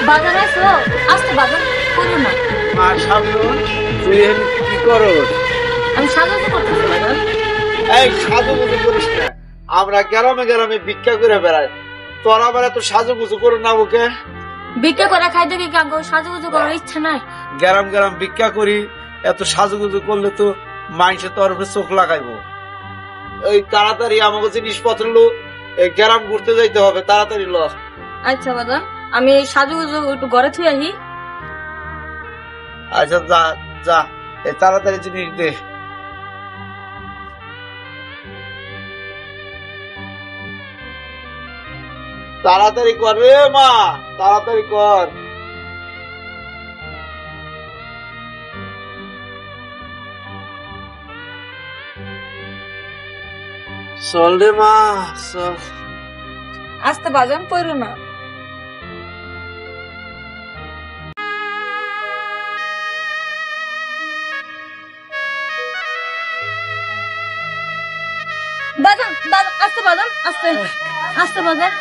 বাজার আছো আসতে বাজার করো না। মা শাবনূর তুই কি করস? আমি সাহায্য করতেছি বাজার। এই সাজুগুজু করিস না, আমরা গ্রামে গ্রামে ভিক্ষা করে বেড়াই, তোর আবার এত সাজুগুজু করে না ওকে। ভিক্ষা করে খাইতে কি কাগো সাজুগুজু করার ইচ্ছা নাই। গ্রাম গ্রাম ভিক্ষা করি, এত সাজুগুজু করলে তো মানুষে তোর উপরে চোখ লাগাইবো। এই তাড়াতাড়ি আমাকে জিনিসপত্র লো, এই গ্রাম ঘুরতে যাইতে হবে, তাড়াতাড়ি ল। আচ্ছা বাজার আমি সাজুগুজু একটু ঘরে থুই আহি। আচ্ছা যা যা, এই তাড়াতাড়ি জিনিস দে। তাড়াতাড়ি কর রে মা, তাড়াতাড়ি কর। চল রে মা চল। আসতে বাজার পড়ো না। বাজান বাজান আসতে বাজান আসতে আসতে বাজার।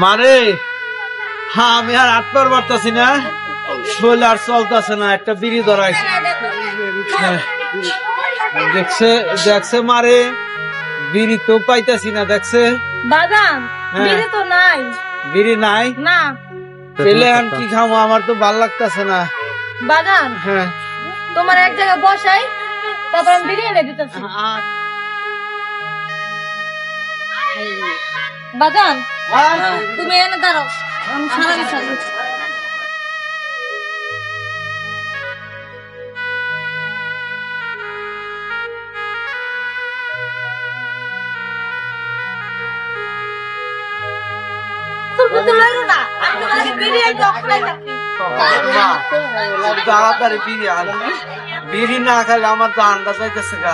মানে হ্যাঁ আমি আর আটবার পারতাছি না, শৈল আর চলতেছে না, একটা বিড়ি ধরাইছে। দেখছে দেখছে মারে, বিড়ি তো পাইতাছি না, দেখছে বাজান বিড়ি তো নাই। বিড়ি নাই না পেলে আমি কি খাবো, আমার তো ভাল লাগতেছে না। বাজান হ্যাঁ তোমার এক জায়গায় বসাই, তারপর আমি বিড়ি এনে দিতেছি। বাজান তুমি এনে দাঁড়াও, আমি সারা বিছানা দিচ্ছি। তাড়াতাড়ি বিড়ি আন, বিড়ি না খাইলে আমার তো আন্দাজ যাইতেছে গা।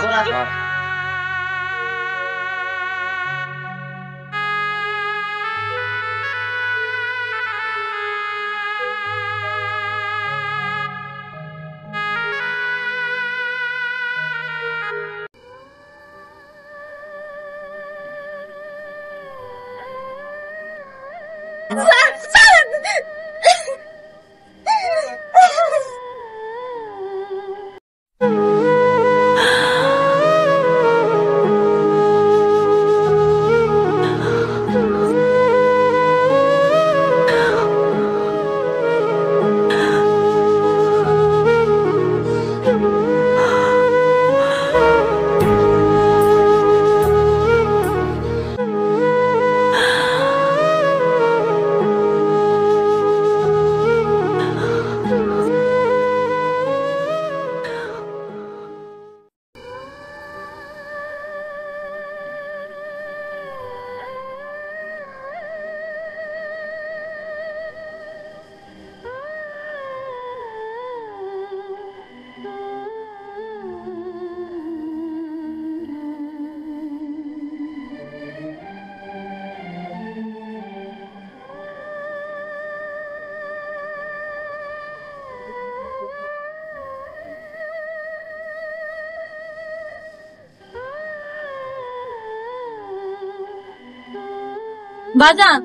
বাজান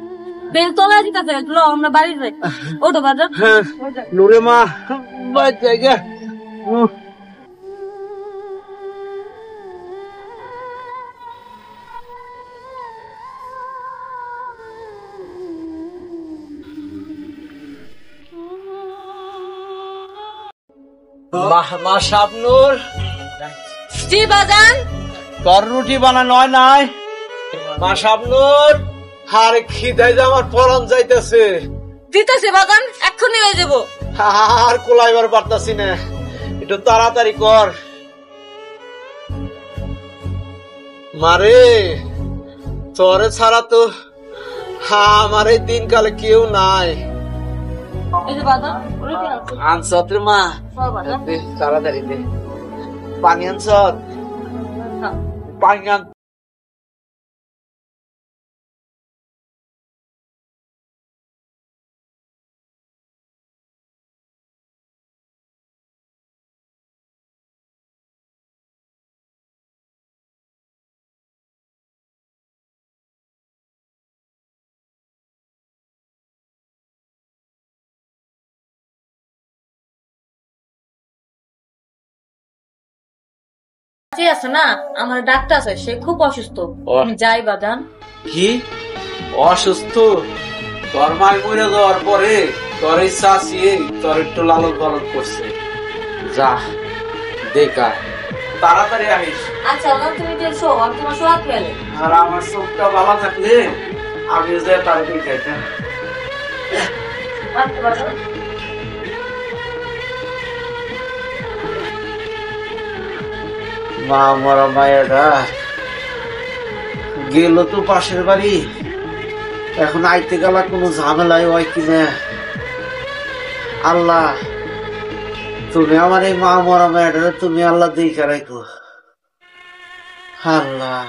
বেল তোলা দিতেছে, লো আমরা বাড়ি যাই। ওটো বাজান। নুরে মা বাচ্চা গে মা শাবনূর। জি বাজান। তোর রুটি বানানো হয় নাই? মা শাবনূর, আরে খিদাই যে আমার পরন যাইতেছে। দিতেছি বাজান, এক্ষুনি হয়ে যাবো। আর কোলাইবার পারতাছি না, একটু তাড়াতাড়ি কর। মারে তোরে ছাড়া তো আমার এই দিনকালে কেউ নাই। আনসত রে মা, তাড়াতাড়ি দে। পানি আনসত? হ্যাঁ। পানি আন। যে আছে না আমার ডাক্তার আছে, সে খুব অসুস্থ। আমি যাই বাজান। কি অসুস্থ? তোর মায় মরে যাওয়ার পরে তোর এই চাষিয়ে তোর একটু লালন পালন করছে। যা দেখা তাড়াতাড়ি আহিস। আচ্ছা বাজান, তুমি যে শো, আমি তোমার শোয়া খেয়ালে। আর আমার চোখটা ভালো থাকলে আমি যে তার দেখাইতাম। আচ্ছা বাজান। মা মরা মায়েরা গেল তো পাশের বাড়ি, এখন আইতে গেলা কোনো ঝামেলায় হয় কিনা। আল্লাহ তুমি আমার এই মা মরা মায়েরা তুমি আল্লাহ দেখে রাখো। আল্লাহ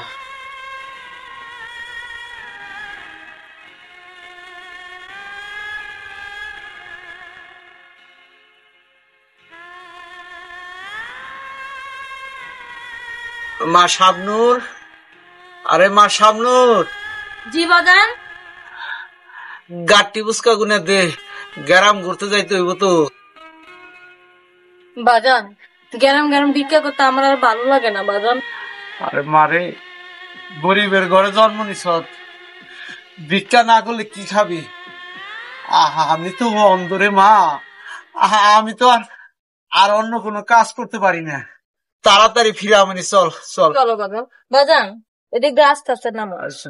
মা শাবনূর, আরে মা শাবনূর, জি বাজান। গাট্টি বুসকা গুনে দে, গ্যারাম ঘুরতে যাইতে হইব তো। বাজান গরম গরম ভিক্ষা করতে আমার আর ভালো লাগে না বাজান। আরে মারে, গরিবের ঘরে জন্ম নিছ, ভিক্ষা না করলে কি খাবি? আহা আমি তো অন্ধরে মা, আহা আমি তো আর অন্য কোনো কাজ করতে পারি না। তাড়াতাড়ি ফিরে আমনি, চল চল। চলো বাজান। বাজান এদিক দিয়ে আস্তে আস্তে নামো। আচ্ছা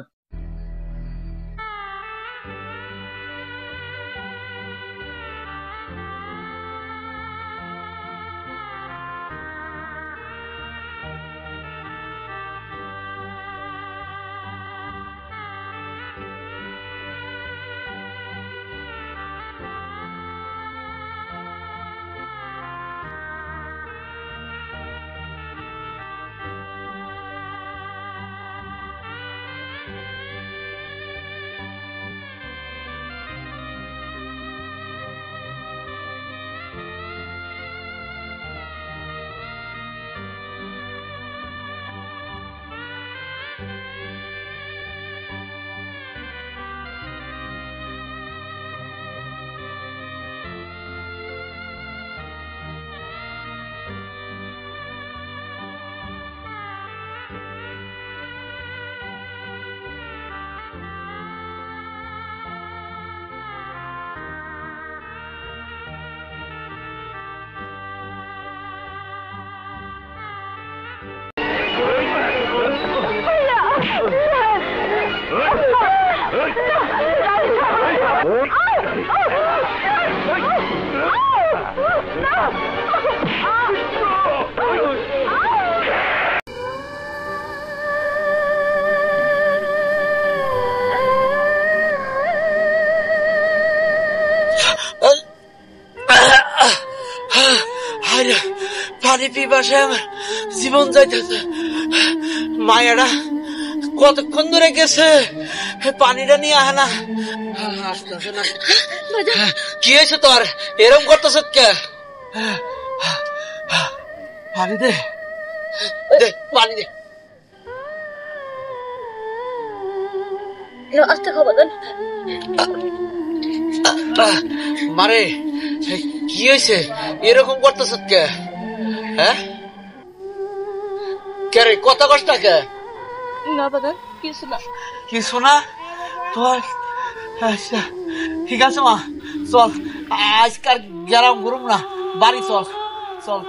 পানি পিপাসে আমার জীবন যাইতেছে। মায়েরা কতক্ষণ ধরে গেছে, পানিটা নিয়ে আহ না। কি হয়েছে তোর, এরকম করতেছ কে? পানি দে, পানি দে। আস্তে খাও বাজান। মারে কি হয়েছে, এরকম করতেছ কে? হ্যাঁ কে রে, কত কষ্ট কে? না বাজান কিছু না। কিছু না তোর? আচ্ছা ঠিক আছে মা, চল আজকাল গেরাম ঘুরুম না, বাড়ি চল চল।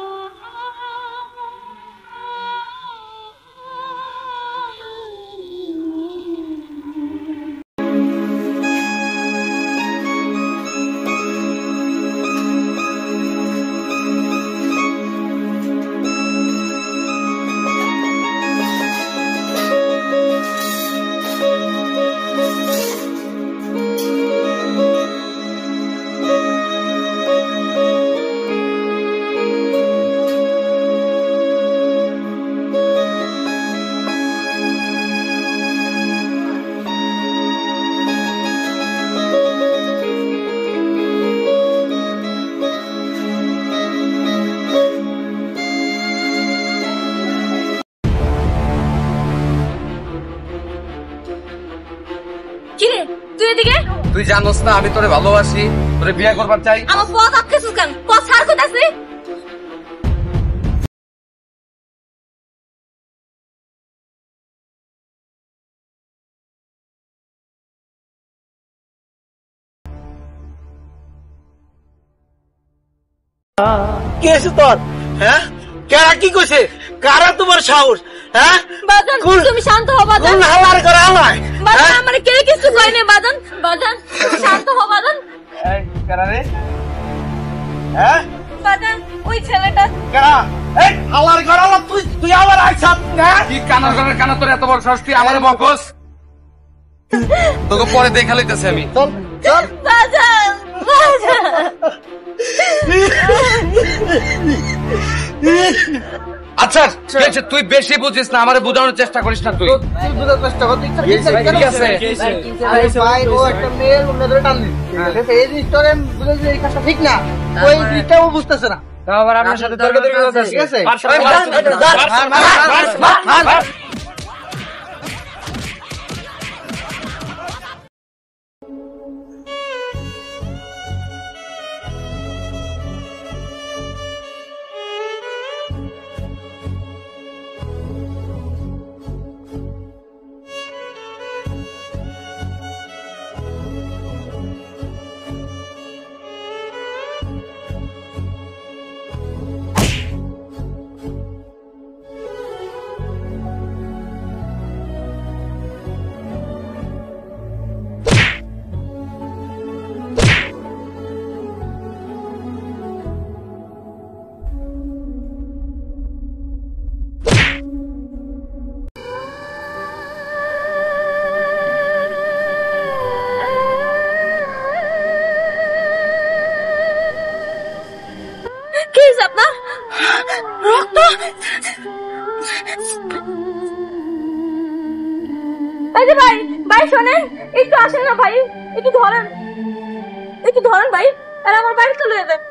তুই জানোস না আমি তোরে ভালোবাসি, তোরে বিয়ে করবার চাই। আমার পথ আটকেছ কেন? পথ ছাড় কইতাছি। কি আছে তোর? হ্যাঁ, কারা কি কইছে? কারা তোমার সাহস? হ্যাঁ বাজান তুমি শান্ত হও বাজান। কোন হালার করে হালায়? বাজান আমারে কে কিছু কয় না বাজান। বাজান শান্ত হও বাজান। এই কারা রে? হ্যাঁ বাজান ওই ছেলেটা। কারা? এই হালার করে হালা, তুই আমার আইছাত না? কি কানার ঘরের কানা তোর এত বড় সাহস, তুই আমারে বকস? তোকে পরে দেখা লইতেছি আমি। চল চল। বাজান বাজান আচ্ছা ঠিক আছে, তুই বেশি বুঝিস না, আমারে বোঝানোর চেষ্টা করিস না তুই। তুই বুঝার চেষ্টা কর। ঠিক আছে আরে ভাই, ও একটা মেয়ের মনে ধরে টান দিচ্ছে। এই জিনিসটা বুঝে যে এই কাজটা ঠিক না, ওই জিনিসটাও বুঝতেছে না। আবার আপনার সাথে তর্কাতর্কি করতেছিস, ঠিক আছে? কি হয়েছে আপনার? রক্ত। এই যে ভাই, ভাই শোনেন, একটু আসেন না ভাই, একটু ধরেন, একটু ধরেন ভাই, আর আমার বাড়ি চলে যাবেন।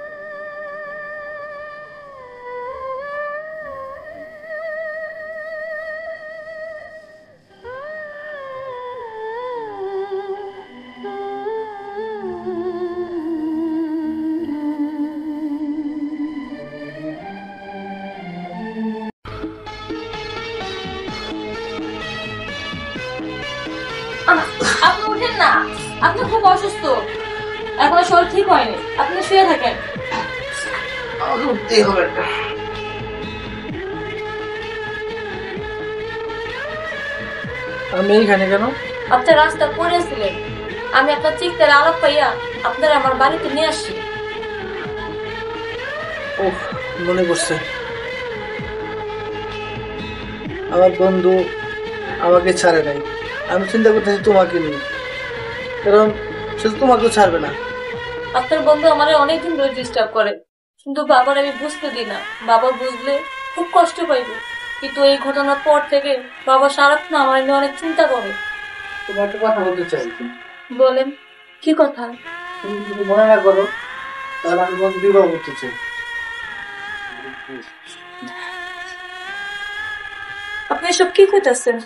আপনি উঠেন না, আপনি খুব অসুস্থ, এখনো শরীর ঠিক হয়নি, আপনি শুয়ে থাকেন। উঠতেই হবে। আমি এখানে কেন? আপনি রাস্তা পড়েছিলেন, আমি আপনার চিৎকার আলাপ পাইয়া আপনার আমার বাড়িতে নিয়ে আসছি। ও মনে পড়ছে, আমার বন্ধু আমাকে ছাড়ে নাই। আমি চিন্তা করতেছি তোমাকে নিয়ে, কারণ সে তো তোমাকেও ছাড়বে না। আপনার বন্ধু আমার অনেকদিন ধরে ডিস্টার্ব করে, কিন্তু বাবার আমি বুঝতে দিই না, বাবা বুঝলে খুব কষ্ট পাইবে। কিন্তু এই ঘটনার পর থেকে বাবা সারাক্ষণ আমার নিয়ে অনেক চিন্তা করে। তোমার একটা কথা বলতে চাই। বলেন কি কথা? তুমি যদি মনে না করো তাহলে আমি তোমাকে বিবাহ করতে চাই। আপনি এসব কি কইতাছেন?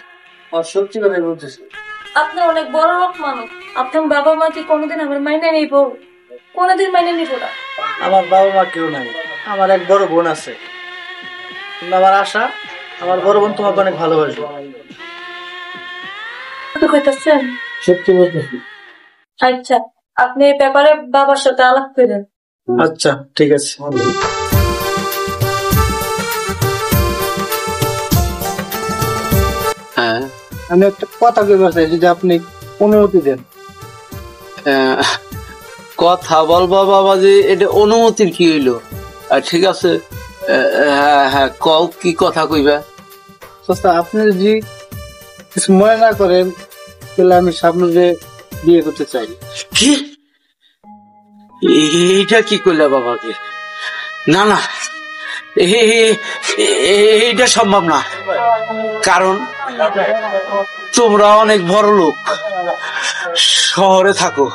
আর সত্যি কথাই বলতেছি। আপনি অনেক বড় লোক মানুষ, আপনার বাবা মা কি কোনোদিন আমার মাইনে নিব? কোনোদিন মাইনে নিব না। আমার বাবা মা কেউ নাই, আমার এক বড় বোন আছে। কিন্তু আমার আশা, আমার বড় বোন তোমাকে অনেক ভালোবাসবে। আপনি কইতাছেন? সত্যি বলতেছি। আচ্ছা, আপনি এই ব্যাপারে বাবার সাথে আলাপ করেন। আচ্ছা ঠিক আছে। হ্যাঁ, আমি একটা কথা কইবার চাই, যদি আপনি অনুমতি দেন। কথা বলবা বাবাজি, এটা অনুমতির কি হইলো? ঠিক আছে, হ্যাঁ হ্যাঁ, কও কি কথা কইবা? সস্তা, আপনি যদি কিছু মনে না করেন তাহলে আমি সামনে বিয়ে করতে চাই। কি এইটা কি কইলা বাবাকে? না না, এইটা সম্ভব না, কারণ তোমরা অনেক বড় লোক, শহরে থাকো।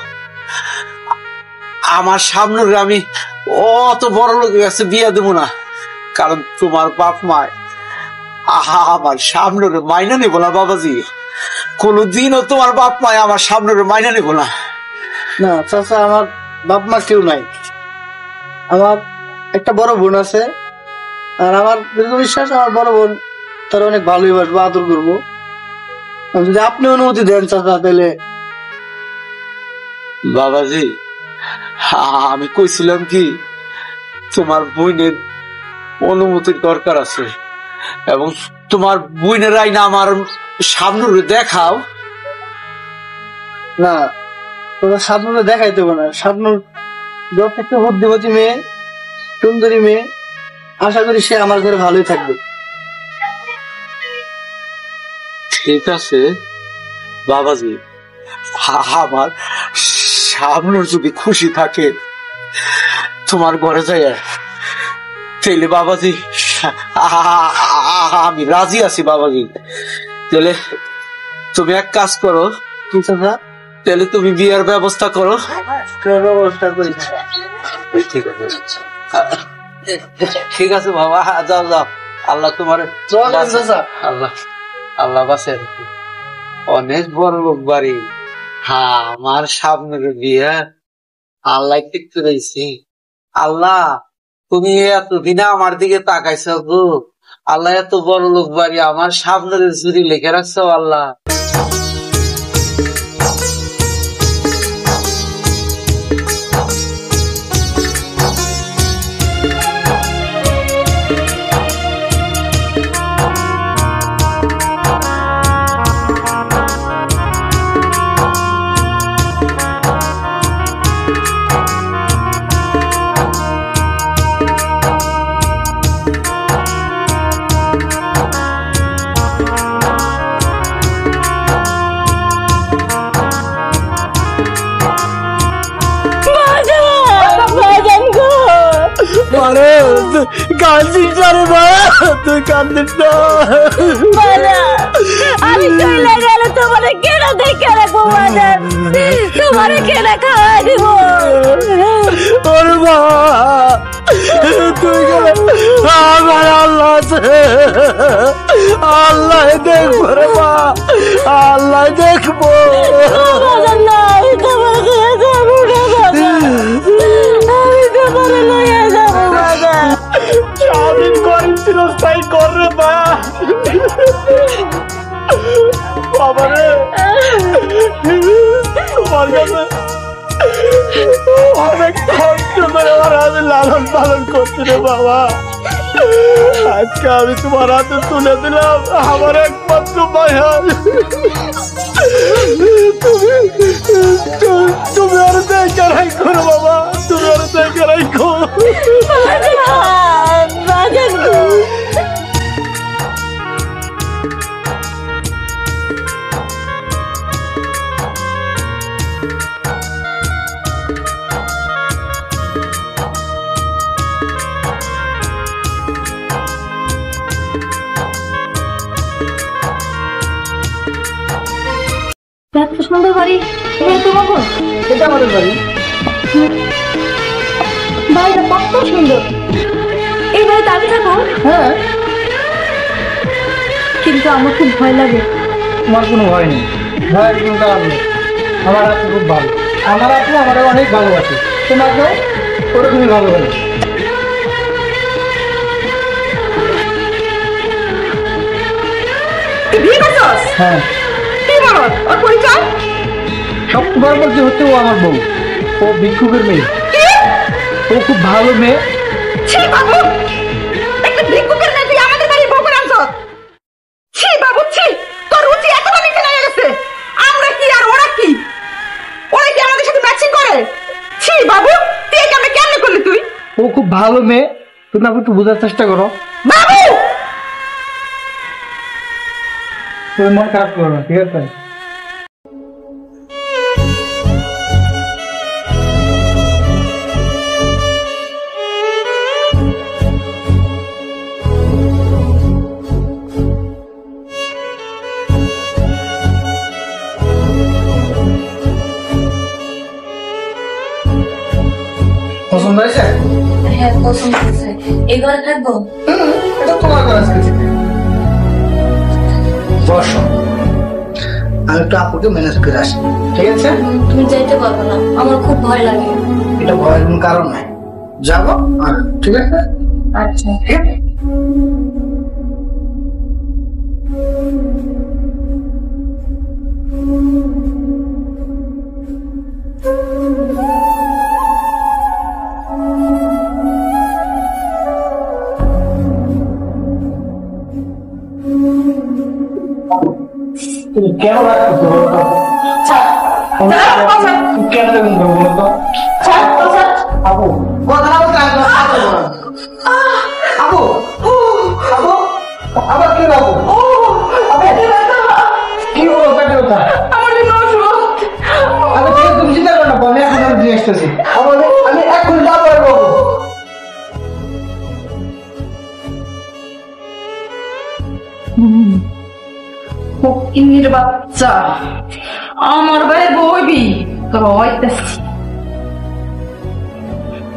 আমার সামনে আমি অত বড় লোকের কাছে বিয়ে দেবো না, কারণ তোমার বাপ মায় আমার সামনের মাইনা নেবো না বাবাজি। কোনদিনও তোমার বাপ মায় আমার সামনের মাইনা নেবো না। না চাচা, আমার বাপ মা কেউ নাই। আমার একটা বড় বোন আছে, আর আমার দীর্ঘ বিশ্বাস আমার বড় বোন তার অনেক ভালোই বাসবো, আদর করবো। যদি আপনি অনুমতি দেন চাচা তাহলে। বাবাজি, আমি কইছিলাম কি তোমার বোনের অনুমতির দরকার আছে, এবং তোমার বোনের আইনা আমার সামনে দেখাও। না, তোমার স্বপ্নটা দেখাই দেবো না। স্বপ্ন যথেষ্ট বুদ্ধিমতী মেয়ে, সুন্দরী মেয়ে, আশা করি সে আমার ঘরে ভালোই থাকবে। ঠিক আছে বাবাজি, আমার সামনে যদি খুশি থাকে তোমার ঘরে যাই, তাইলে বাবাজি আমি রাজি আছি বাবাজি। তাহলে তুমি এক কাজ করো, চাচা তাহলে তুমি বিয়ের ব্যবস্থা করো। ব্যবস্থা করি। ঠিক আছে, ঠিক আছে বাবা, যাও যাও। আল্লাহ তোমার চাচা আল্লাহ আল্লাহ বাসে। অনেক বড় লোক বাড়ি, হ্যাঁ আমার সামনের বিয়ে আল্লাহ ঠিক করেছি। আল্লাহ তুমি এতদিনে আমার দিকে তাকাইছ গো। আল্লাহ এত বড় লোক বাড়ি আমার সামনের চুরি লিখে রাখছো আল্লাহ। কান্দিস না রে মা, তুই কান্দিস না। আমি চলে গেলে তোমার কেন দেখে রাখবো বাজার, তোমার কেন খাওয়া দিব? ওরে মা, তুই গেলে আমার আল্লাহ আছে, আল্লাহ দেখবো রে মা, আল্লাহ দেখবো। আমি তোমার ঘরে যাবো না বাবা, আমি তোমার লইয়া যাবো বাবা। স্বাধীন করেন চিরস্থায়ী কর রে মা। বাবা রে, তোমার কাছে অনেক কষ্ট করে আমার আমি লালন পালন করছি রে বাবা। আজকে আমি তোমার হাতে তুলে দিলাম আমার একমাত্র মায়া। তুমি আর দেখে রাখো রে বাবা, তুমি আর দেখে রাখো। বাজার গো, এত সুন্দর বাড়ি, তোমার বোন? এটা আমাদের বাড়ি। বাড়িটা কত সুন্দর, এই বাড়িতে আমি থাকবো? হ্যাঁ, কিন্তু আমার খুব ভয় লাগে। তোমার কোনো ভয় নেই, ভয়ের কোনো কারণ নেই। আমার আপনি খুব ভালো, আমার আপনি আমার অনেক ভালোবাসে, তোমাকেও ওরকমই ভালোবাসে। হ্যাঁ, সববার বলতে হচ্ছে ও আমার বউ, ও ভিক্ষুকের মেয়ে, ও খুব ভালো মেয়ে। ও খুব ভালো মেয়ে, তুমি আপনি একটু বোঝার চেষ্টা করো। তুমি মন খারাপ করো না, ঠিক আছে? পছন্দ হয়েছে? হ্যাঁ পছন্দ হয়েছে। এই ঘরে থাকবো? এটা তোমার কাজ। বসো। আমি একটু আপুকে ম্যানেজ করে আসি, ঠিক আছে? তুমি যাইতে পারবে না, আমার খুব ভয় লাগে। এটা ভয়ের কোনো কারণ নাই, যাবো আর, ঠিক আছে? আচ্ছা। ঠিক আছে। তুমি কেন রাখছো বলতো? কেন দেবেন বলতো? আপু কথা বলতে আপু আপু আপু আবার কি আপু কি বলো পেটে কথা আমি তুমি চিন্তা করো না, আমি এখন দিয়ে আসতেছি। আমি এখন যাবো বাবু। ফকিন্নির বাচ্চা, আমার ভাই বইবি তোর হইতেছি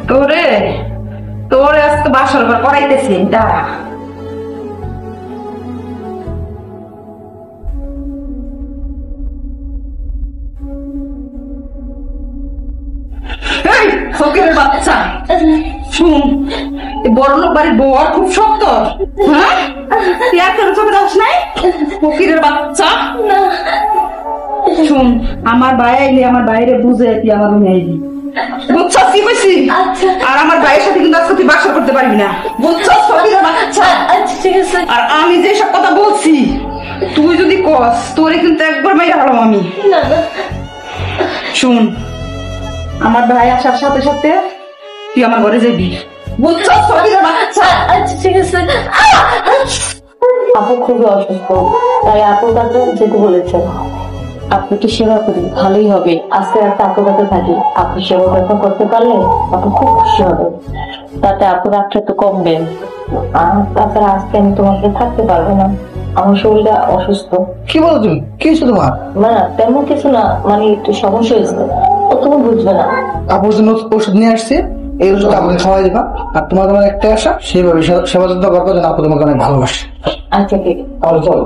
তোরে তোরে আজকে বাসর ঘর করাইতেছি দাঁড়া। এই ফকিরের বাচ্চা, শুন, বড় লোক বাড়ির বউ আর খুব শক্ত, হ্যাঁ? তুই আর কেন চোখে দাস নাই? ফকিরের বাচ্চা, শুন, আমার ভাই আইলে আমার বাইরে বুঝে তুই আমার রুমে আইবি, বুঝছস কি কইছি? আর আমার ভাইয়ের সাথে কিন্তু আজকে তুই বাসা করতে পারবি না, বুঝছস ফকিরের বাচ্চা? আচ্ছা ঠিক আছে। আর আমি যে সব কথা বলছি তুই যদি কস তোরে কিন্তু একবার মাইরা হলাম আমি। না না, শুন, আমার ভাই আসার সাথে সাথে তুই আমার ঘরে যাবি, বুঝছস ফকিরের বাচ্চা? আচ্ছা ঠিক আছে। আপু খুবই অসুস্থ, তাই আপুর কাছে যেতে বলেছেন। আপুকে সেবা করি, ভালোই হবে। আজকে রাতে আপুর কাছে থাকি, আপু সেবা যত্ন করতে পারলে আপু খুব খুশি হবে, তাতে আপুর রাতটা একটু কমবে। আর তাছাড়া আজকে আমি তোমাকে থাকতে পারবো না, আমার শরীরটা অসুস্থ। কি বলো তুমি? কি হয়েছে তোমার? না তেমন কিছু না, মানে একটু সমস্যা হয়েছে, ও তুমি বুঝবে না। আপুর জন্য ওষুধ নিয়ে আসছে, এই ওষুধ আপুকে খাওয়াই দিবা। আর তোমার আমার একটা আশা, সেইভাবে সেবা যত্ন করবো যেন আপু তোমাকে অনেক ভালোবাসে। আচ্ছা ঠিক আছে। তাহলে চলো।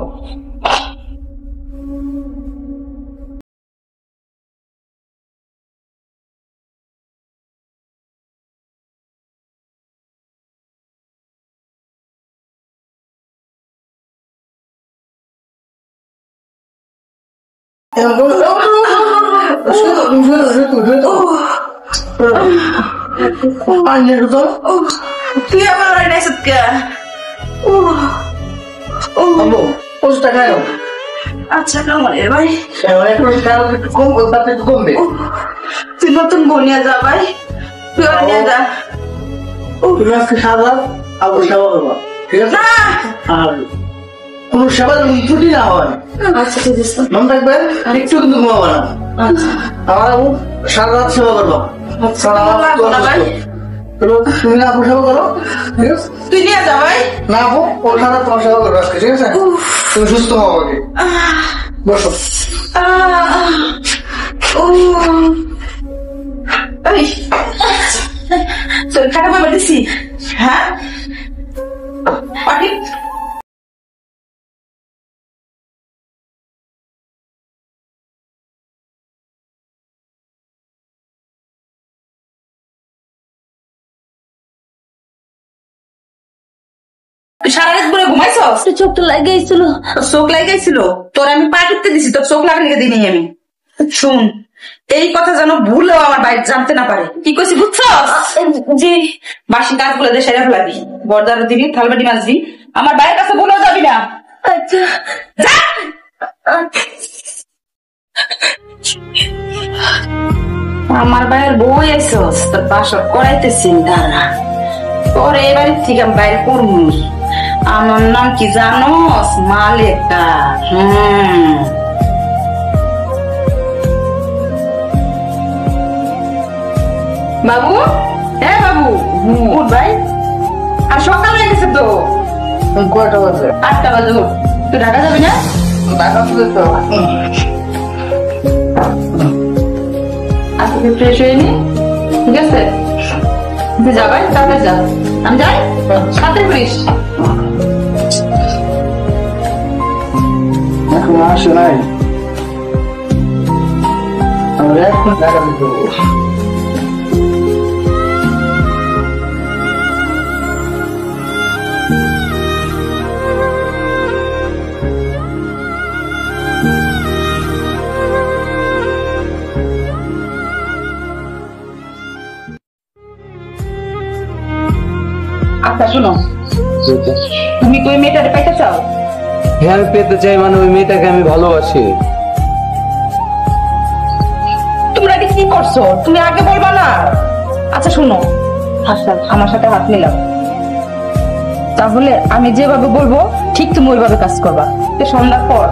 তুই আমার বাড়ি নাই সত্যি? ওষুধটা খাই আচ্ছা কামালের ভাই, একটু কম, তাতে একটু কমবে। তুই নতুন বউ নিয়ে যা ভাই, তুই আর নিয়ে যা। তুমি আজকে সারা আবু সেবা করবা, ঠিক আছে? না আর কোন সেবা ত্রুটি না হয়, আচ্ছা ঠিক আছে। মন থাকবে, একটু কিন্তু ঘুমাবা না। আমার আবু সারা রাত সেবা করবা। সারা রাত লাগবো না ভাই, তুমি না আপু সেবা করো, ঠিক আছে? তুই নিয়ে যা ভাই। না আপু, ও সারা রাত তোমার সেবা করবো আজকে, ঠিক আছে? তুমি সুস্থ হও আগে, বসো। এই তোর খাটা বই বেঁধেছি, হ্যাঁ? পাটি সারা রাত বলে ঘুমাইছস? চোখটা লাগাইছিল। চোখ লাগাইছিল? তোর আমি পা টিপতে দিছি, তোর চোখ লাগানি দিই আমি। শুন, এই কথা যেন ভুলেও আমার বাইরে জানতে না পারে। কি কইছি বুঝছস? জি। বাসি কাজগুলো দিয়ে সেরে ফেলাবি, বর্দারও দিবি, থালবাটি মাজবি, আমার বাইরের কাছে ভুলেও যাবি না। আচ্ছা। যা। আমার বাইরের বই আইসস, তোর বাসর করাইতেছি দাঁড়া, তোর এই বাড়ির থেকে আমি বাইরে করবো। আমার নাম কি জানোস? মালেকা। বাবু, হ্যাঁ বাবু, উঠ ভাই। আর সকাল হয়ে গেছে তো, কয়টা বাজে? 8টা বাজে। উঠ, তুই ঢাকা যাবি না? ঢাকা চলে তো। আজকে ফ্রেশ হয়ে নি, ঠিক আছে? তুই যা ভাই, তাড়াতাড়ি যা। আমি যাই, সাথে করিস। এখন আসে নাই, আমরা এখন দেখা দিতে আচ্ছা শোনো, তুমি তো ওই মেয়েটারে পাইতে চাও? হ্যাঁ আমি পেতে চাই, মানে ওই মেয়েটাকে আমি ভালোবাসি। তোমরা কি করছো? তুমি আগে বলবা না? আচ্ছা শোনো, হাসান আমার সাথে হাত মিলাও, তাহলে আমি যেভাবে বলবো ঠিক তুমি ওইভাবে কাজ করবা। সন্ধ্যার পর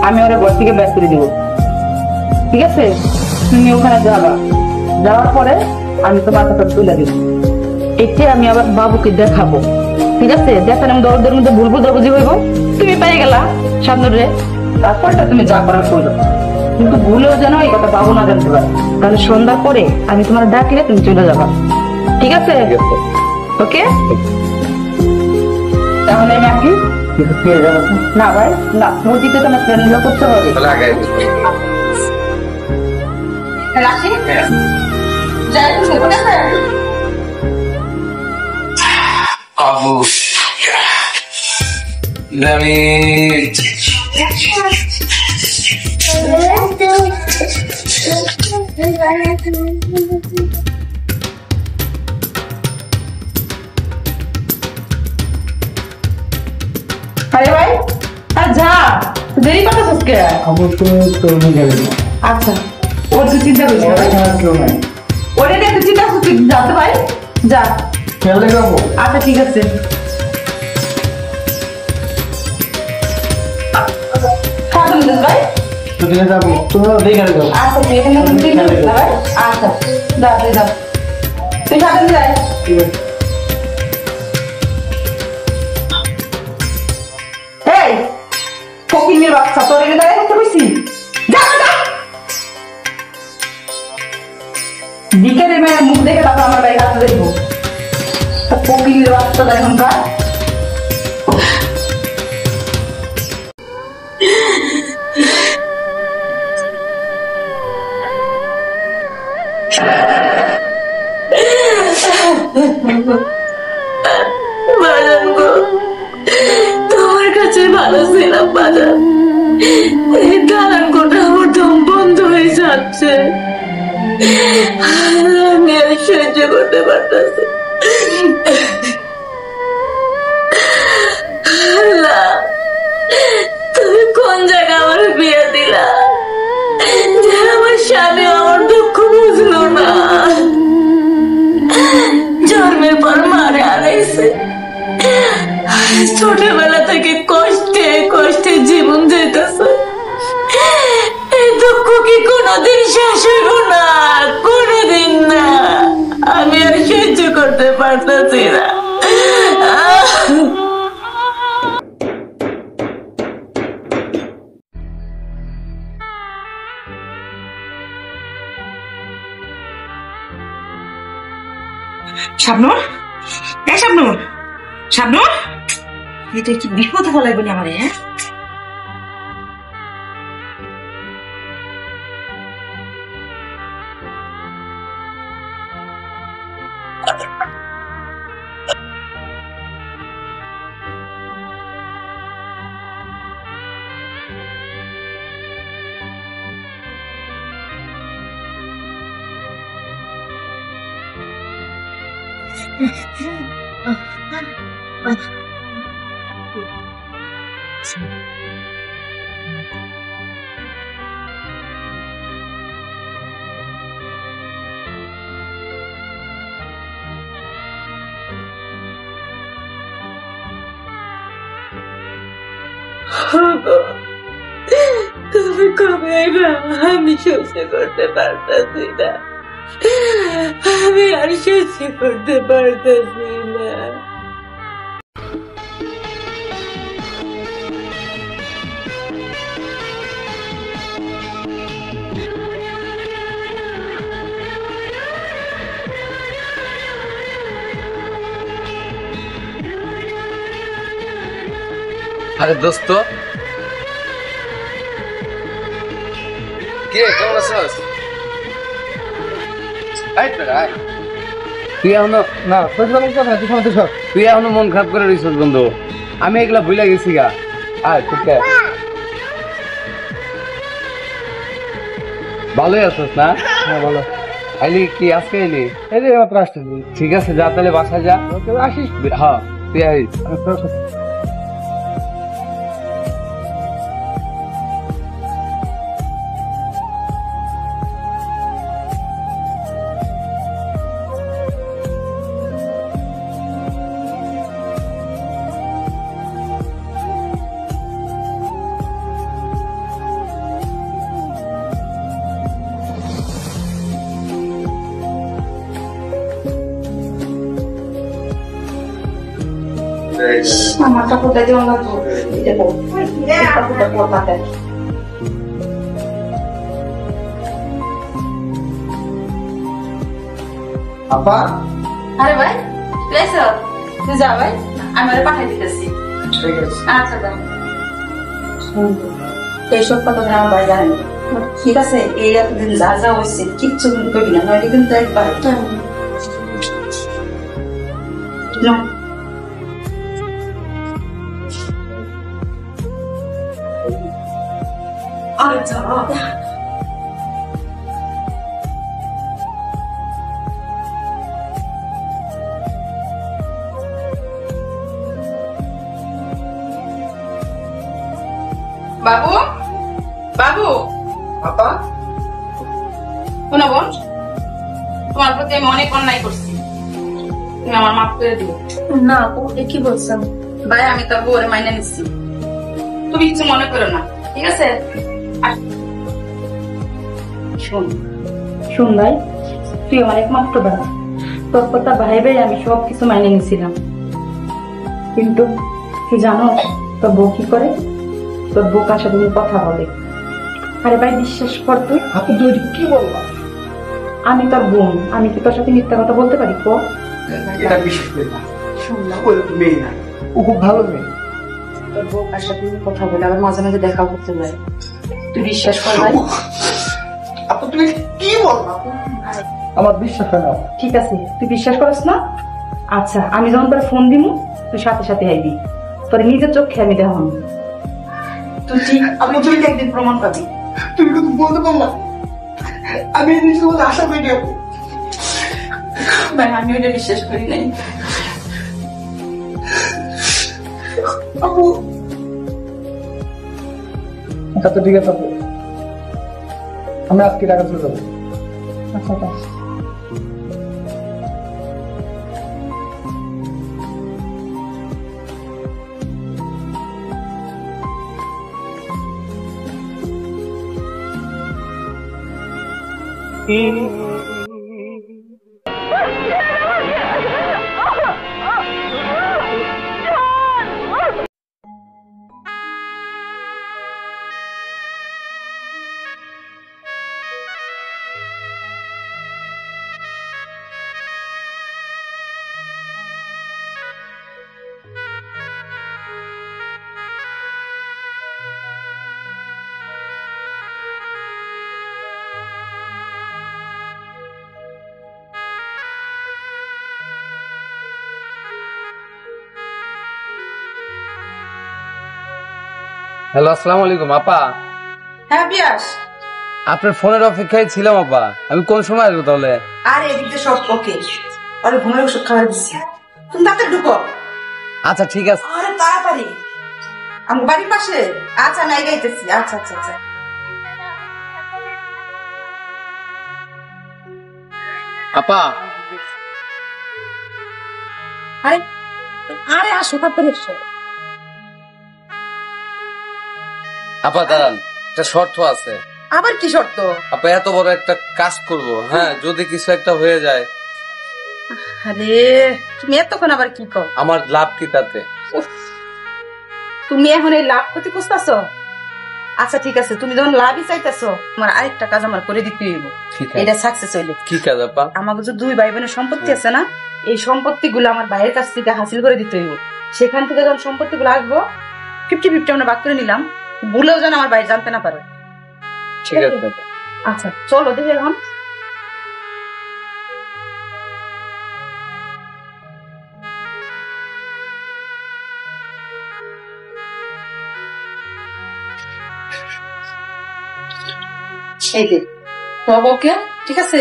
আমি ওরা ঘর থেকে বের করে দিব, ঠিক আছে? তুমি ওখানে যাবা, যাওয়ার পরে আমি তোমার কাছে তুলে দিব। এতে আমি আবার বাবুকে দেখাবো, ঠিক আছে? দেখান আমি দরদের মধ্যে ভুল বুঝাবুঝি হইব, তুমি পেয়ে গেলা সামনে, তারপরটা তুমি যা করার করলো, কিন্তু ভুলেও যেন এই কথা বাবু না জানতে পারে। তাহলে সন্ধ্যার পরে আমি তোমার ডাকিলে তুমি চলে যাবা, ঠিক আছে? ওকে, তাহলে আমি আঁকি না ভাই না, মসজিদে তোমার ট্রেনিং করতে হবে। রাখি যাই, ঠিক আছে? Abu. Let me. আরে ভাই, আর যা, দেরি করতেছিস কে? আমার তো তরুণী গেলেন। আচ্ছা, ওর তুই চিন্তা করছিস না ভাই? কেউ নাই, ওরে নিয়ে তুই চিন্তা করছিস, যাতে ভাই যা। খেয়ালে যাবো। আচ্ছা ঠিক আছে, ভাই সেদিনে যাবো, তোমরা দেখে যাবো। আচ্ছা তুই এখানে চিন্তা করছিস না ভাই? আচ্ছা যা, তুই যা, তুই সাথে যাই। ঠিক আছে। এই ফকিনের বাচ্চা, তোর এখানে দাঁড়িয়ে থাকতে বলছি, যা যা। বিকেলের মেয়ের মুখ দেখে তারপর আমার বাড়ি কাছে দেখবো। ফকিনের বাচ্চা এখনকার। বাজান গো, তোমার কাছে ভালো ছিলাম বাজান, এই দালান কোটা আমার দম বন্ধ হয়ে যাচ্ছে, আমি আর সহ্য করতে পারতেছি। আল্লাহ, তুমি কোন জায়গায় আমার বিয়ে দিলা যে আমার স্বামী আমার দুঃখ বুঝলো না? জন্মের পর মারে হারাইছে, ছোটবেলা থেকে কষ্টে কষ্টে জীবন যেতেছে, এই দুঃখ কি কোনোদিন শেষ হইব না? কোনোদিন না, আমি আর সহ্য করতে পারতেছি না। শাবনূর, এই শাবনূর, শাবনূর, এটা কি বিপদ হওয়া লাগবে না আমার? হ্যাঁ তুমি কবে আইবা? আমি সহ্য করতে পারতেছি না, আমি আর সহ্য করতে পারতেছি না। আরে দোস্ত, কে কেমন আছিস? তুই এখনো না তুই এখনো মন খারাপ করে রইছিস বন্ধু, আমি এগুলা ভুলে গেছি গা। ঠিক আছে, ভালোই আছিস না? হ্যাঁ বলো। আইলি কি আজকে এলি? এই যে মাত্র আসতেছি। ঠিক আছে, যা তাহলে বাসায় যা। আসিস। হ্যাঁ তুই আইস। আমার কাপড়টা দিও না তো, দেবো কাপড়টা পরতে। আপা আরে ভাই তুই এসো, তুই যা ভাই, আমি ওরা পাঠিয়ে দিতেছি। ঠিক আছে। আচ্ছা যা। এইসব কথা আমার ভাই জানেন, ঠিক আছে? এই এতদিন যা যা হয়েছে কিচ্ছু করবি না, নইলে কিন্তু একবার আচ্ছা বাবু, বাবু, আপা শোনো বোন, তোমার প্রতি আমি অনেক অন্যায় করছি, তুমি আমার মাফ করে দিও। না আপু, এ কি বলছেন? ভাই আমি তোর বউরে মাইনে নিচ্ছি, তুমি কিছু মনে করো না, ঠিক আছে? শোন শোন ভাই, তুই আমার একমাত্র ভাই, তোর কথা ভাইবে আমি সব কিছু মাইনে নিছিলাম, কিন্তু তুই জানো তোর বউ কি করে? তোর বউ কার সাথে কথা বলে। আরে ভাই বিশ্বাস কর, তুই আপনি তুই কি বলবা? আমি তোর বোন, আমি কি তোর সাথে মিথ্যা কথা বলতে পারি? কো এটা বিশ্বাস করি না, ওই মেয়ে না, ও খুব ভালো মেয়ে। তোর বউ কার সাথে কথা বলে, আবার মাঝে মাঝে দেখা করতে যায়, তুই বিশ্বাস কর ভাই। আপু তুমি কি বলবা? আমার বিশ্বাস হয় না। ঠিক আছে, তুই বিশ্বাস করিস না? আচ্ছা, আমি যখন তোর ফোন দিব তুই সাথে সাথে আইবি, তোর নিজের চোখে আমি দেখাম, তুই ঠিক আমি তুই একদিন প্রমাণ পাবি। তুমি কিন্তু বলতে পারলা, আমি এই জিনিসটা বলতে আশা করি আপু। ভাই আমি ওটা বিশ্বাস করি নাই। আপু আচ্ছা ঠিক আছে আপু, আমরা আজকে টাকা চলে যাবো। আচ্ছা আচ্ছা। হ্যালো, আসসালামু আলাইকুম আপা। হ্যাঁ বিয়াস, আপনার ফোনের অপেক্ষায় ছিলাম আপা, আমি কোন সময় আসবো তাহলে? আর এদিকে সব ওকে, আরে ঘুমের ওষুধ খাবার দিচ্ছি, তুমি তাড়াতাড়ি ঢুকো। আচ্ছা ঠিক আছে। আরে তাড়াতাড়ি, আমার বাড়ির পাশে। আচ্ছা আমি গাইতেছি। আচ্ছা আচ্ছা আচ্ছা। আপা আরে আরে আসো, তাড়াতাড়ি এসো। আপা দাঁড়ান, একটা শর্ত আছে। আবার কি শর্ত? আপা এত বড় একটা কাজ করব, হ্যাঁ যদি কিছু একটা হয়ে যায়? আরে তুমি এতক্ষণ আবার কি কর? আমার লাভ কি তাতে? তুমি এখন এই লাভ ক্ষতি খুঁজতেছো? আচ্ছা ঠিক আছে, তুমি যখন লাভই চাইতেছো, তোমার আরেকটা কাজ আমার করে দিতে হইব। ঠিক আছে। এটা সাকসেস হইলে কি কাজ আপা? আমাকে যে দুই ভাই বোনের সম্পত্তি আছে না, এই সম্পত্তি গুলো আমার ভাইয়ের কাছ থেকে হাসিল করে দিতে হইব। সেখান থেকে যখন সম্পত্তি গুলো আসবো 50-50 আমরা ভাগ করে নিলাম, ভুলেও যেন আমার ভাই জানতে না পারে। ঠিক আছে। আচ্ছা চলো দেখি এখন। এই যে তোর বউকে, ঠিক আছে?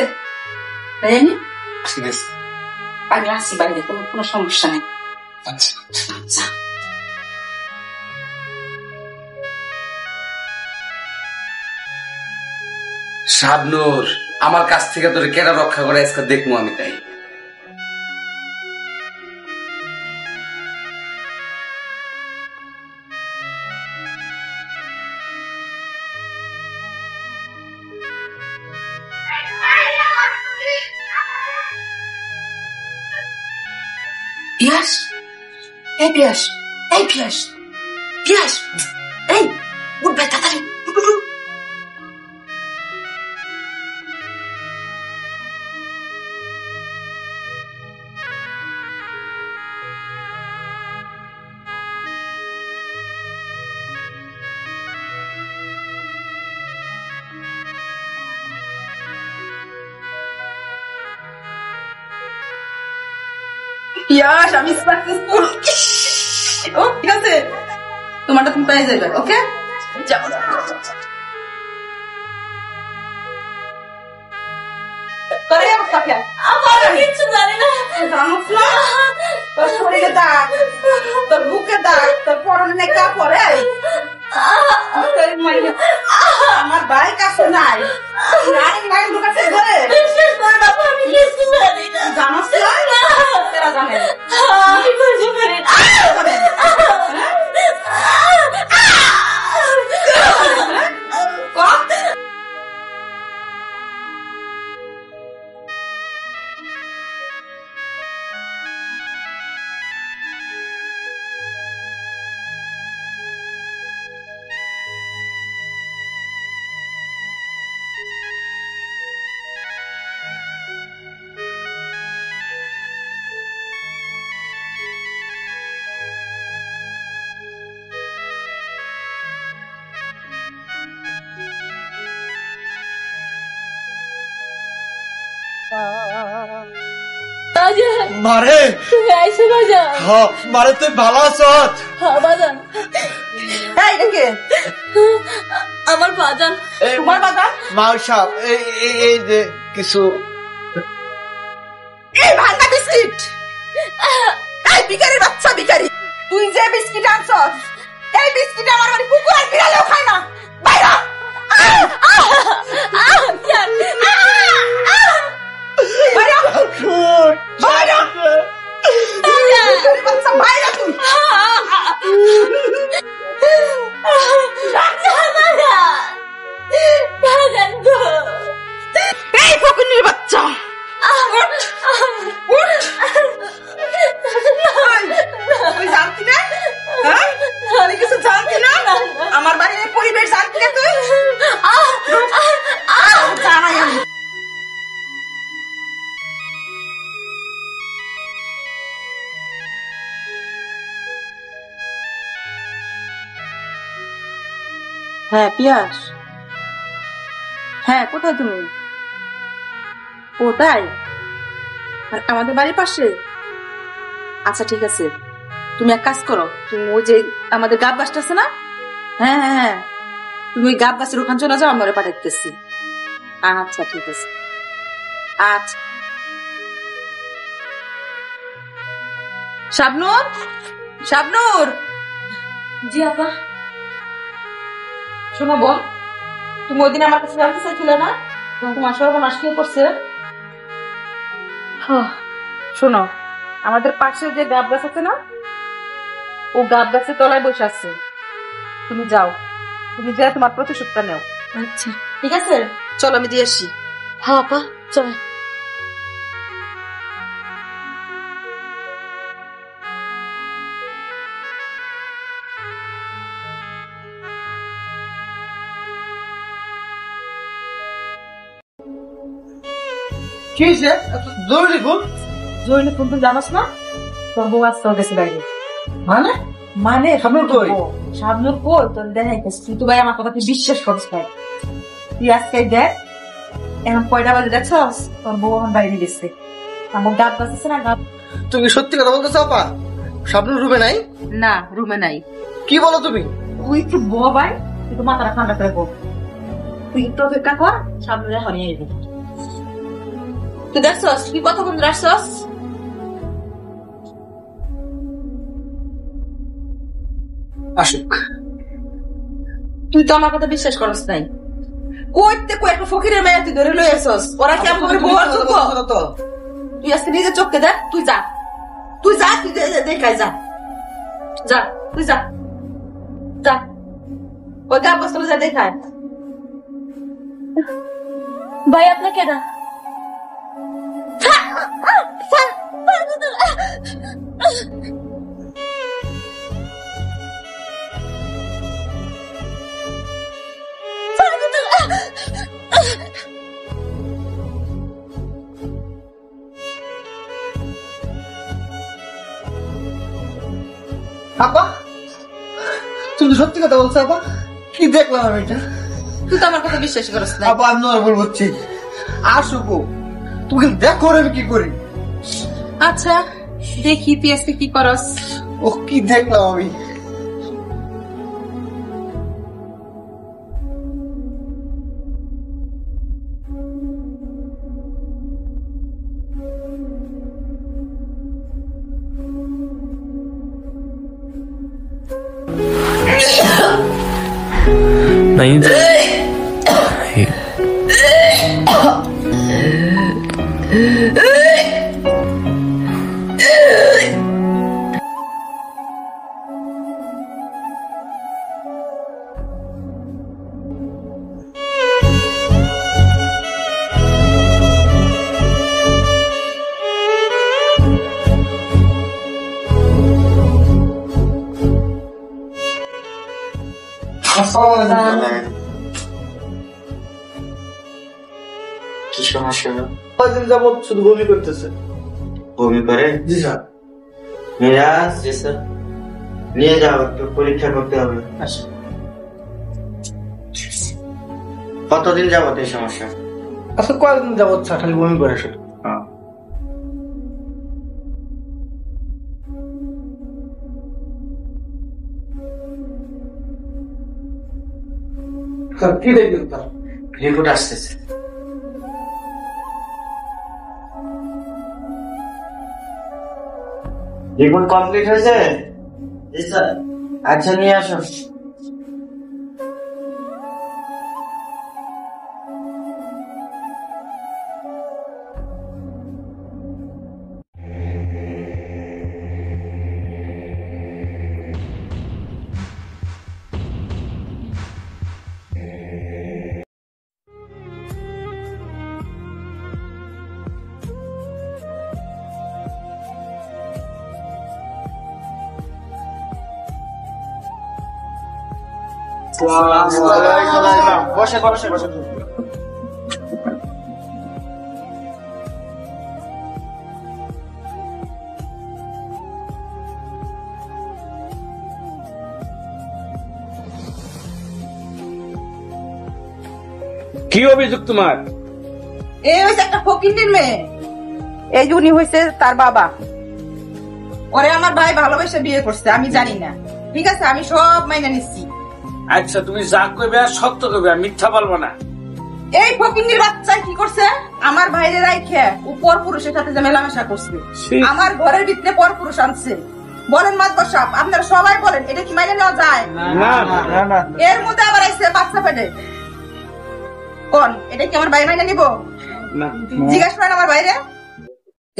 রানী, ঠিক আছে। আমি আসছি বাইরে, তোমার কোনো সমস্যা নেই। আচ্ছা। আচ্ছা। শাবনূর, আমার কাছ থেকে তোরে কেডা রক্ষা করে আজকে দেখবো আমি তাই। পিয়াস, এই পিয়াস, এই পিয়াস, পিয়াস, এই উঠবে তাড়াতাড়ি। পিয়াস, আমি সাকসেসফুল। ও ঠিক আছে, তোমারটা তুমি পেয়ে যাবে। ওকে, যাও। করে অবস্থা কি? আমার কিছু জানি না। জানোস না, তোর শরীরে দাগ, তোর বুকে দাগ, তোর পরনে কাপড়ে। আমার ভাই কাছে নাই, নাই নাই ঢুকাচ্ছে ঘরে। বিশ্বাস করে বাবা, আমি কিছু জানি না। জানোস না, তেরা জানে। আমি কিছু জানি না। বাজান, মারে তুমি আইসো বাজান। মারে তুই ভালো আছো? হ্যাঁ বাজান। এই দেখে আমার বাজান। তোমার বাবা, মাল সাহেব, এই যে কিছু এই ভাঙা বিস্কিট। এই ভিখারির বাচ্চা ভিখারি, তুই যে বিস্কিট আনছস, এই বিস্কিট আমার বাড়ি কুকুর আর বিড়ালেও খায় না। বাইরে বাচ্চা, বাইরে তুই। এই ফকুনির বাচ্চা, তুই জানতি না? হ্যাঁ, তুই কিছু জানতি না? আমার বাড়ির এই পরিবেশ জানতি না তুই? জানাই আমি। হ্যাঁ পিয়াস, হ্যাঁ কোথায় তুমি? কোথায়? আমাদের বাড়ির পাশে? আচ্ছা ঠিক আছে, তুমি এক কাজ করো, তুমি ওই যে আমাদের গাব গাছটা আছে না, হ্যাঁ হ্যাঁ হ্যাঁ, তুমি ওই গাব গাছের ওখানে চলে যাও, আমি ওরে পাঠাইতেছি। আচ্ছা ঠিক আছে, আচ্ছা। শাবনূর, শাবনূর। জি আপা। শোনো বল, তুমি ওই দিন আমার কাছে জানতে চাইছিলে না তোমার সর্বনাশ কি করছে? শোনো, আমাদের পাশে যে গাব গাছ আছে না, ও গাব গাছের তলায় বসে আছে। তুমি যাও, তুমি যা তোমার প্রতিশোধটা নেও। আচ্ছা ঠিক আছে, চলো আমি দিয়ে আসি। হ্যাঁ আপা চল। কি হয়েছে? জরুরি ফোন? জরুরি ফোন তুই জানোস না? তোর বউ আসতে গেছে বাইরে। মানে মানে শাবনূর কই? শাবনূর কই তোর দেখাইতেছি, তুই তো ভাই আমার কথা তুই বিশ্বাস করিস ভাই। তুই আজকে দেখ, এখন কয়টা বাজে দেখছস? তোর বউ এখন বাইরে গেছে। আমার গাব গাছ আছে না, গাব। তুমি সত্যি কথা বলতেছো আপা? শাবনূর রুমে নাই? না রুমে নাই। কি বলো তুমি? তুই একটু বউ ভাই, তুই তো মাথাটা ঠান্ডা করে বল। তুই একটু অপেক্ষা কর, সামনে হারিয়ে যাবি। তুই দেখছস কি কথা বন্ধু রাখছস? আসুক। তুই তো আমার কথা বিশ্বাস করস নাই। কইতে কই একটা ফকিরের মেয়ে তুই ধরে লই আসছস। ওরা কি আমাকে বল তো? তুই আজকে নিজের চোখে দেখ, তুই যা, তুই দেখাই যা, যা তুই যা, যা ওই গা বস্তলে যা দেখায়। ভাই আপনাকে না আপা, তুমি তো সত্যি কথা বলছো আপা? কি দেখলাম আমি এটা? তুই তো আমার কথা বিশ্বাস করস না। আপা আমি নর্মাল বলছি, আসুক তুমি দেখো আমি কি করি। আচ্ছা দেখি তুই আজকে কি করস। ও কি দেখলাম আমি? नहीं কি সমস্যা? কদিন যাবত শুধু বমি করতেছে। বমি করে? জি স্যার। মিরাজ, জি স্যার। নিয়ে যাও, একটু পরীক্ষা করতে হবে। কতদিন যাবত এই সমস্যা? আচ্ছা কয়েকদিন যাবত স্যার খালি বমি করে শুধু। কি দেখবেন স্যার? রিপোর্ট আসতেছে। রিপোর্ট কমপ্লিট হয়েছে? জি স্যার। আচ্ছা নিয়ে আসো। বসে বসে বসে। কি অভিযোগ তোমার? এই হয়েছে একটা ফকিরের মেয়ে, এই উনি হয়েছে তার বাবা। ওরে আমার ভাই ভালোবেসে বিয়ে করছে, আমি জানি না। ঠিক আছে, আমি সব মাইনে নিচ্ছি। আচ্ছা তুমি যা কইবে সত্য কইবে, মিথ্যা বলবো না। এই ফকিন্নির বাচ্চা কি করছে, আমার ভাইরে রাইখে উপর পুরুষের সাথে যে মেলামেশা করছে, আমার ঘরের ভিতরে পর পুরুষ আনছে। বলেন মাতবর সাহেব, আপনারা সবাই বলেন এটা কি মাইনে নেওয়া যায়? এর মধ্যে আবার আইছে বাচ্চা পেটে। কোন এটা কি আমার ভাই মাইনে নিব? জিজ্ঞাসা করেন আমার বাইরে।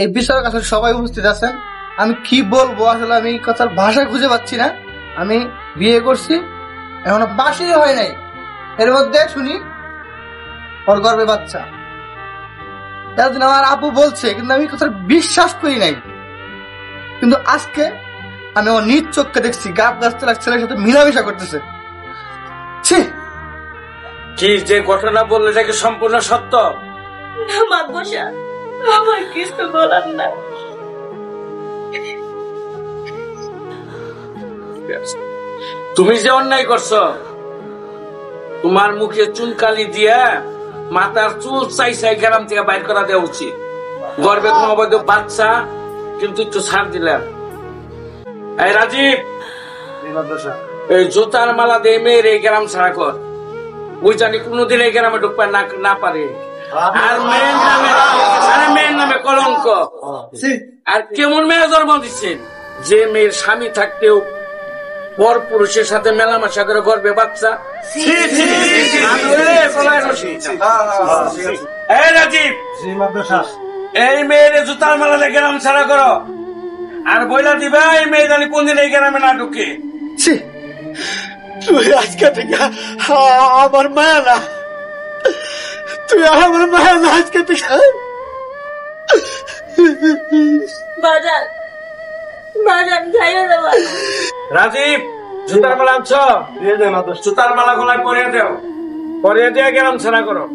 এই বিষয়ের কাছে সবাই উপস্থিত আছেন, আমি কি বলবো আসলে আমি কথার ভাষা খুঁজে পাচ্ছি না। আমি বিয়ে করছি, এখনো বাসি হয় নাই, এর মধ্যে শুনি ওর গর্বে বাচ্চা। এতদিন আমার আপু বলছে, কিন্তু আমি কথা বিশ্বাস করি নাই। কিন্তু আজকে আমি ওর নিজ চোখকে দেখছি গাছ গাছতলা ছেলের সাথে মিলামেশা করতেছে। কি যে ঘটনা বললে এটা কি সম্পূর্ণ সত্য? মাতবসা, আমার কিছু বলার না। তুমি যে অন্যায় করছো, তোমার মুখে চুনকালি দিয়ে মাথার চুল চাই চাই গ্রাম থেকে বাইর করা দেওয়া উচিত। গর্বে তোমার অবৈধ বাচ্চা, কিন্তু একটু ছাড় দিলাম। এই রাজীব, এই জুতার মালা দিয়ে মেয়ের এই গ্রাম ছাড়া কর। ওই জানি কোনোদিন এই গ্রামে ঢুকতে না পারে। আর মেয়ের নামে কলঙ্ক। আর কেমন মেয়ে জন্ম দিচ্ছেন যে মেয়ের স্বামী থাকতেও পর পুরুষের সাথে মেলামেশা করে গর্বে বাচ্চা। রাজীব, এই মেয়ের জুতার মেলাতে গ্রাম ছাড়া করো, আর বইলা দিবা এই মেয়ে জানি কোনদিন এই গ্রামে না ঢুকে। তুই আজকে থেকে আমার মায়া না, তুই আমার মায়া না আজকে থেকে। রাজীব, জুতার মালা আনছ? জুতার মালা গলায় পরিয়ে দেও, পরিয়ে দিয়ে গ্রাম ছাড়া করো।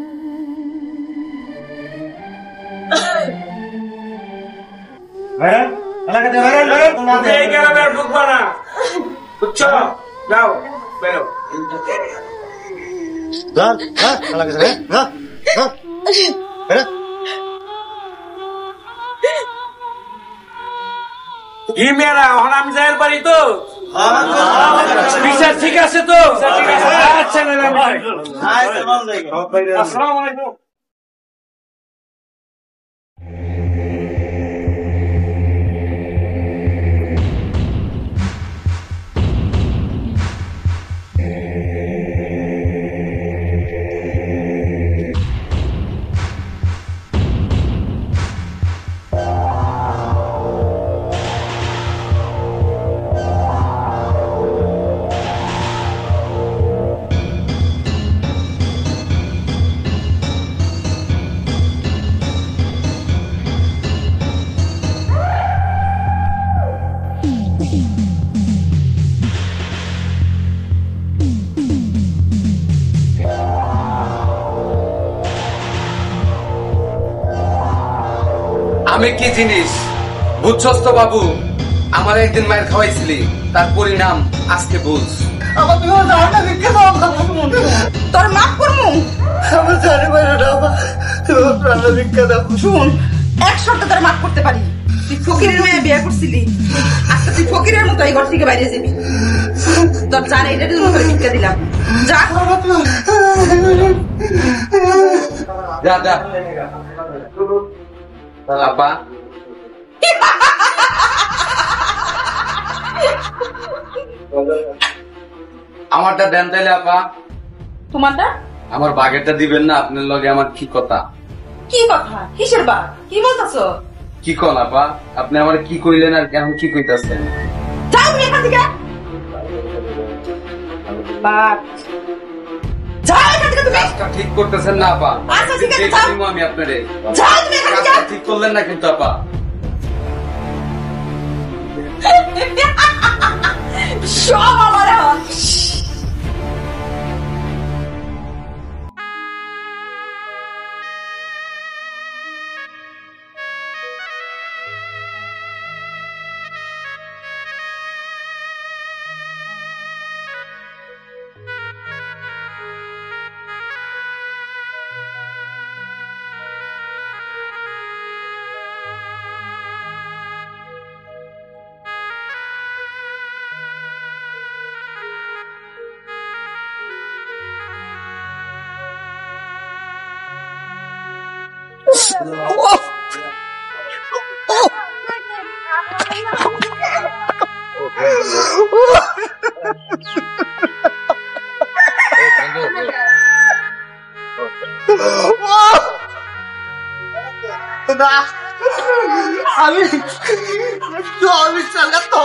এই গ্রামে আর ঢুকবা না, বুঝছো? যাও, বেরো। কি মেয়েরা, এখন আমি যাই পারি তো? বিচার ঠিক আছে তো? আচ্ছা, আসসালামু আলাইকুম। আমি কি জিনিস বুঝছস তো বাবু? আমার একদিন মায়ের খাওয়াইছিলি, তার পরিণাম আজকে বুঝ। তোর মাফ করবো? আমার জানি বাইরে প্রাণে ভিক্ষা দাও। শুন, এক শর্তে তোর মাফ করতে পারি। তুই ফকিরের মেয়ে বিয়ে করছিলি, আজকে তুই ফকিরের মতো এই ঘর থেকে বাইরে যাবি। তোর জান এটা ভিক্ষা দিলাম, যা। যা যা। আপা, আমারটা দেন তাইলে আপা। তোমারটা? আমার বাগেরটা দিবেন না? আপনার লগে আমার কি কথা? কি কথা? কিসের বা? কি বলতেছো? কি কন আপা? আপনি আমার কি কইলেন আর এখন কি কইতাছেন? যাও তুমি এখান থেকে। বাঘ, যাও এখান থেকে তুমি। কাজটা ঠিক করতেছেন না আপা। আচ্ছা ঠিক আছে, যাও। আমি আপনারে যাও তুমি এখান থেকে। কাজটা ঠিক করলেন না কিন্তু আপা। সব আমার হাত। আমি চালা তো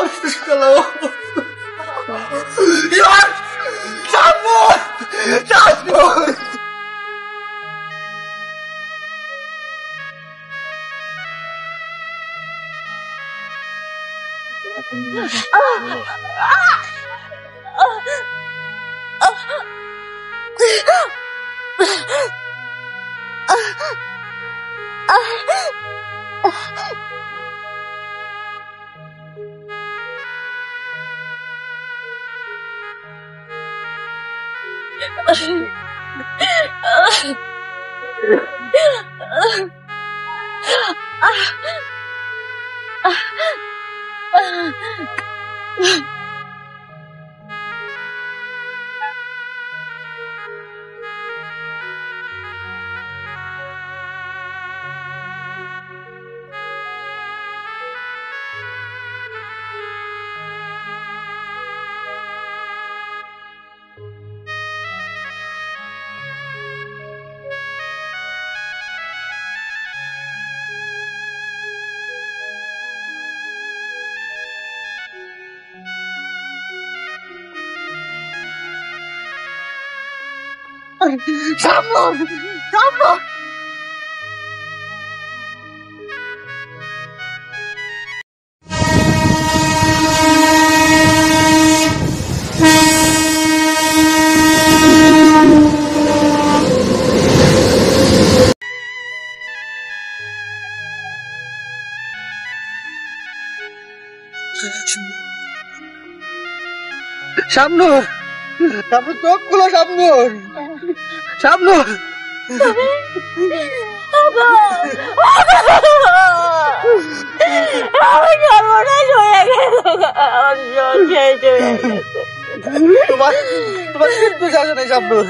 শাবনূর শাবনূর শাবনূর শাবনূর চোখ খুলো শাবনূর শাবনূর তোমার তোমার কিন্তু শাসন নেই শাবনূর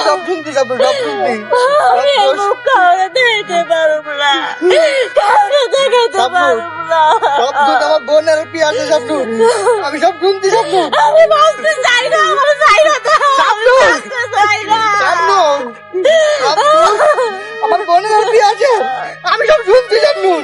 সব শুনছি শাবনূর সব শুনছি সব দুধ আমার বোনের পিয়া আছে শাবনূর আমি সব শুনছি শাবনূর শাবনূর শাবনূর আমার বোনের পিয়া আছে আমি সব শুনছি শাবনূর